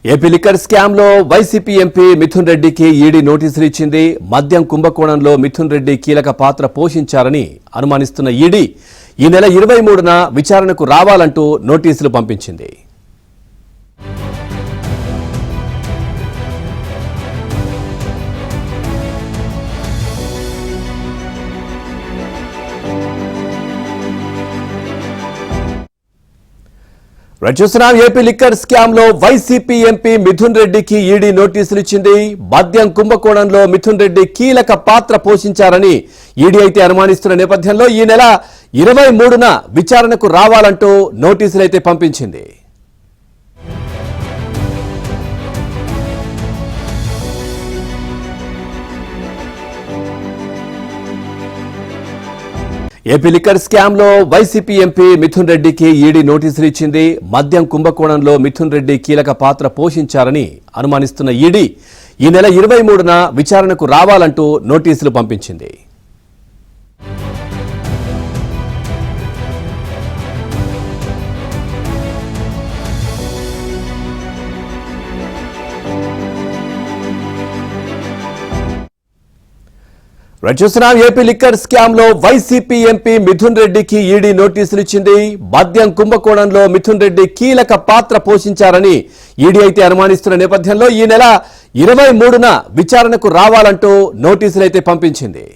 AP liquor scam లో YCP MP Mithun రెడ్డికి ED నోటీసులు ఇచ్చింది. మద్యం కుంభకోణంలో మిథున్ రెడ్డి కీలక పాత్ర పోషించారని అనుమానిస్తున్న ఈడీ ఈ నెల 23న విచారణకు రావాలంటూ నోటీసులు పంపించింది. చూస్తున్నాం ఏపీ లిక్కర్ స్కామ్ లో వైసీపీ ఎంపీ మిథున్ రెడ్డికి ఈడీ నోటీసులు ఇచ్చింది. మద్యం కుంభకోణంలో మిథున్ రెడ్డి కీలక పాత్ర పోషించారని ఈడీ అయితే అనుమానిస్తున్న నేపథ్యంలో ఈ నెల 23న విచారణకు రావాలంటూ నోటీసులు అయితే పంపించింది. ఏపీ లిక్కర్ స్కామ్ లో వైసీపీ ఎంపీ మిథున్ రెడ్డికి ఈడీ నోటీసులు ఇచ్చింది. మద్యం కుంభకోణంలో మిథున్ రెడ్డి కీలక పాత్ర పోషించారని అనుమానిస్తున్న ఈడీ ఈ నెల 23న విచారణకు రావాలంటూ నోటీసులు పంపించింది. చూస్తున్నాం ఏపీ లిక్కర్ స్కామ్ లో వైసీపీ ఎంపీ మిథున్ రెడ్డికి ఈడీ నోటీసులు ఇచ్చింది. మద్యం కుంభకోణంలో మిథున్ రెడ్డి కీలక పాత్ర పోషించారని ఈడీ అయితే అనుమానిస్తున్న నేపథ్యంలో ఈ నెల 23న విచారణకు రావాలంటూ నోటీసులు అయితే పంపించింది.